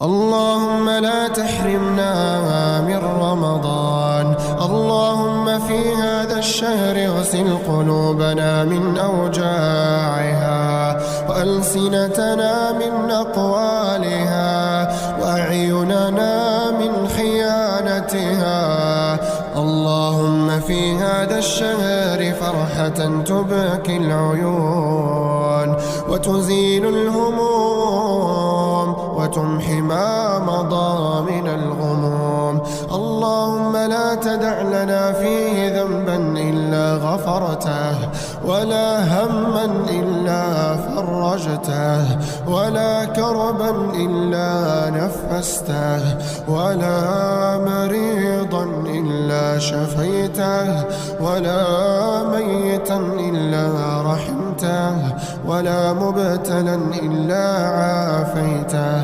اللهم لا تحرمنا من رمضان. اللهم في هذا الشهر اغسل قلوبنا من أوجاعها، وألسنتنا من أقوالها، وأعيننا من خيانتها. اللهم في هذا الشهر فرحة تبكي العيون، وتزيل الهموم، وتمحي ما مضى من الغموم. اللهم لا تدع لنا فيه ذنبا إلا غفرته، ولا هما إلا فرجته، ولا كربا إلا نفسته، ولا مريضا إلا شفيته، ولا ميتا إلا رحمته، ولا مبتلا إلا عافيته.